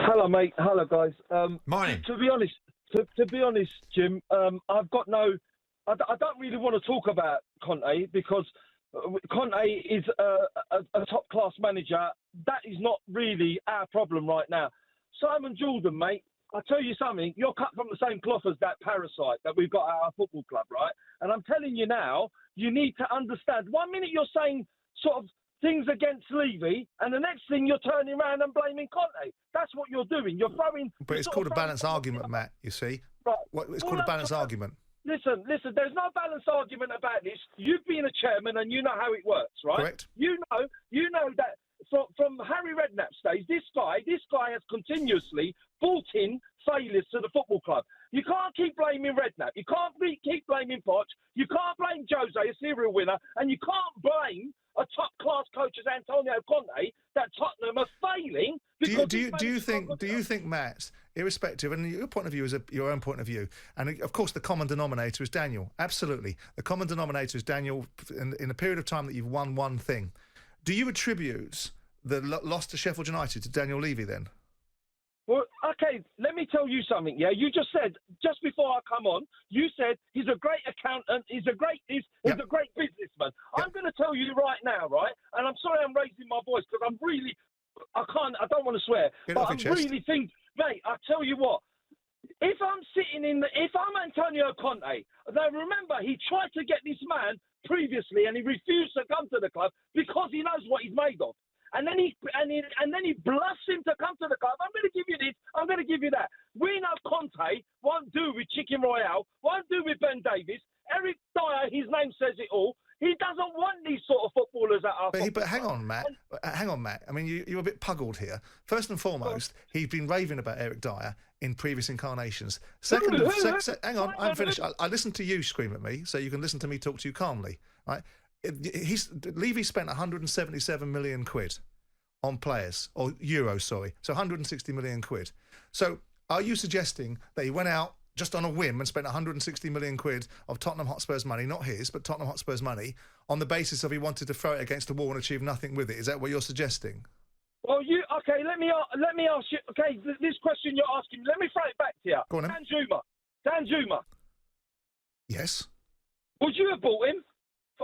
Hello, mate. Hello, guys. Morning. To be honest, Jim, I've got no. I don't really want to talk about Conte because Conte is a top-class manager. That is not really our problem right now. Simon Jordan, mate. I'll tell you something. You're cut from the same cloth as that parasite that we've got at our football club, right? And I'm telling you now, you need to understand. 1 minute you're saying sort of things against Levy, and the next thing you're turning around and blaming Conte. That's what you're doing. You're throwing... But it's called a balanced argument, Matt, you see. Right. It's called a balanced argument. Listen, there's no balanced argument about this. You've been a chairman and you know how it works, right? Correct. You know that from Harry Redknapp's days, this guy has continuously brought in failures to the football club. You can't keep blaming Redknapp. You can't keep blaming Poch. You can't blame Jose, a serial winner, and you can't blame a top-class coach as Antonio Conte that Tottenham are failing. Do you think, Matt, irrespective, and your point of view is your own point of view, and of course the common denominator is Daniel. Absolutely, the common denominator is Daniel. In a period of time that you've won one thing, do you attribute the loss to Sheffield United to Daniel Levy then? Well, okay, let me tell you something, yeah? You just said, just before I come on, you said he's a great accountant, he's a great businessman. Yep. I'm going to tell you right now, right? And I'm sorry I'm raising my voice because I don't want to swear. But I'm really thinking, mate, I tell you what, if I'm Antonio Conte, now remember, he tried to get this man previously and he refused to come to the club because he knows what he's made of. And then he bluffs him to come to the club. I'm going to give you this. I'm going to give you that. We know Conte won't do with Chicken Royale, won't do with Ben Davies. Erik Dyer, his name says it all. He doesn't want these sort of footballers at our club. But hang on, Matt. I mean, you're a bit puggled here. First and foremost, he's been raving about Erik Dyer in previous incarnations. Second, hang on, I'm finished. I listened to you scream at me, so you can listen to me talk to you calmly, right? Levy spent 177 million quid on players, or euros, sorry. So 160 million quid. So are you suggesting that he went out just on a whim and spent 160 million quid of Tottenham Hotspur's money, not his, but Tottenham Hotspur's money, on the basis of he wanted to throw it against the wall and achieve nothing with it? Is that what you're suggesting? Well, let me ask you, okay, this question you're asking, let me throw it back to you. Go on, then. Dan Juma. Yes. Would you have bought him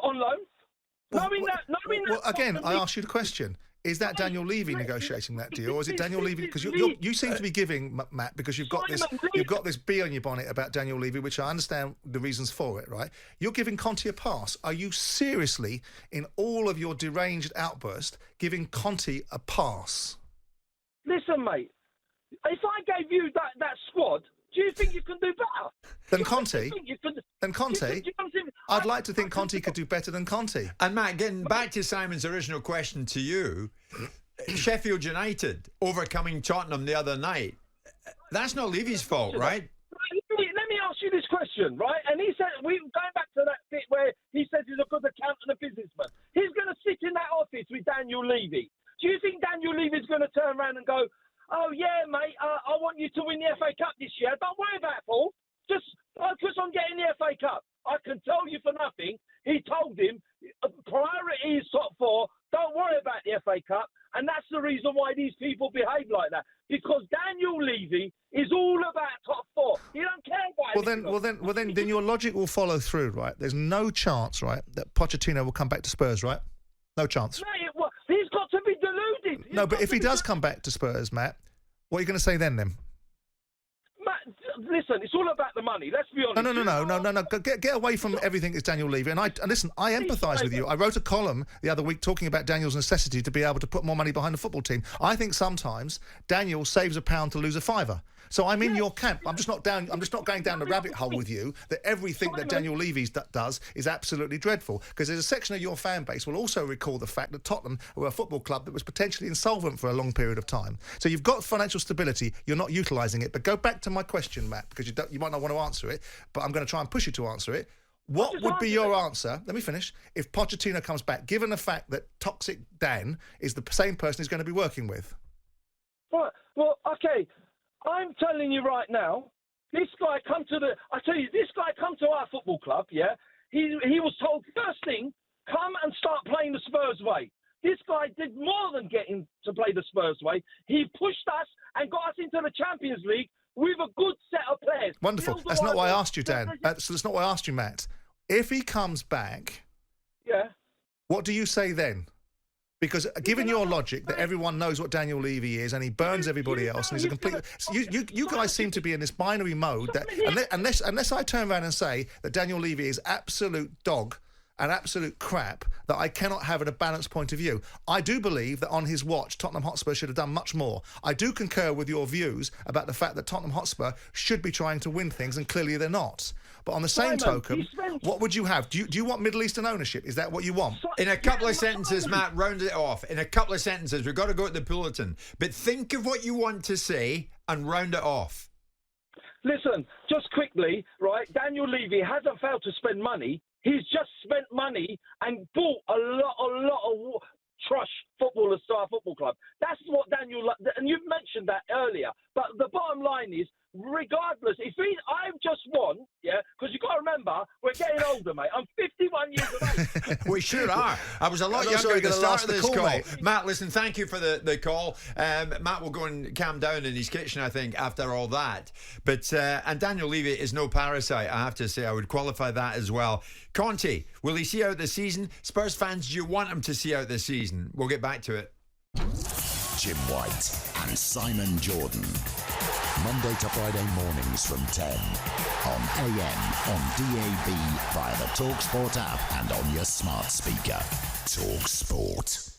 on loan? Again, I ask you the question. Is that Daniel Levy negotiating that deal, or is it Daniel Levy? Because you seem to be giving, Matt, because you've got this bee on your bonnet about Daniel Levy, which I understand the reasons for it, right? You're giving Conte a pass. Are you seriously, in all of your deranged outburst, giving Conte a pass? Listen, mate, if I gave you that squad, do you think you can do better? Than Conte? I'd like to think Conte could do better than Conte. And Matt, getting back to Simon's original question to you, Sheffield United overcoming Tottenham the other night, that's not Levy's fault, right? Let me ask you this question, right? And he said, going back to that bit where he says he's a good accountant and a businessman. He's going to sit in that office with Daniel Levy. Do you think Daniel Levy's going to turn around and go, oh, yeah, mate, I want you to win the FA Cup this year. Don't worry about it, Paul. Just focus on getting the FA Cup. I can tell you for nothing, he told him, priority is top four. Don't worry about the FA Cup. And that's the reason why these people behave like that. Because Daniel Levy is all about top four. He don't care about Well, then your logic will follow through, right? There's no chance, right, that Pochettino will come back to Spurs, right? No chance. Mate, he's got to be deluded. No, but if he does come back to Spurs, Matt, what are you going to say then? Matt, listen, it's all about the money. Let's be honest. No. Get away from everything that's Daniel Levy. And listen, I empathise with you. I wrote a column the other week talking about Daniel's necessity to be able to put more money behind the football team. I think sometimes Daniel saves £1 to lose £5. So I'm in your camp. I'm just not going down the rabbit hole with you that everything that Daniel Levy does is absolutely dreadful. Because there's a section of your fan base will also recall the fact that Tottenham were a football club that was potentially insolvent for a long period of time. So you've got financial stability. You're not utilising it. But go back to my question, Matt, because you might not want to answer it, but I'm going to try and push you to answer it. What would be your answer, let me finish, if Pochettino comes back, given the fact that Toxic Dan is the same person he's going to be working with? Well, okay, I'm telling you right now, this guy come to our football club, yeah? He was told, first thing, come and start playing the Spurs way. This guy did more than getting to play the Spurs way. He pushed us and got us into the Champions League with a good set of players. Wonderful. That's not why I asked you, Dan. That's not why I asked you, Matt. If he comes back, what do you say then? Because given your logic that everyone knows what Daniel Levy is and he burns everybody else and he's a complete... You guys seem to be in this binary mode that unless I turn around and say that Daniel Levy is absolute dog and absolute crap, that I cannot have at a balanced point of view. I do believe that on his watch, Tottenham Hotspur should have done much more. I do concur with your views about the fact that Tottenham Hotspur should be trying to win things, and clearly they're not. But on the same token, what would you have? Do you want Middle Eastern ownership? Is that what you want? In a couple of sentences, Matt, round it off. In a couple of sentences, we've got to go at the bulletin. But think of what you want to say and round it off. Listen, just quickly, right? Daniel Levy hasn't failed to spend money. He's just spent money and bought a lot of trash footballers to our football club. That's what Daniel... And you've mentioned that earlier. But the bottom line is, regardless, I've just won, because you've got to remember, we're getting older, mate. I'm 51 years of age. We sure are. I was a lot younger at the start of this call. Matt, listen, thank you for the call. Matt will go and calm down in his kitchen, I think, after all that. But and Daniel Levy is no parasite, I have to say. I would qualify that as well. Conte, will he see out the season? Spurs fans, do you want him to see out the season? We'll get back to it. Jim White and Simon Jordan. Monday to Friday mornings from 10 on AM, on DAB, via the talkSPORT app and on your smart speaker. talkSPORT.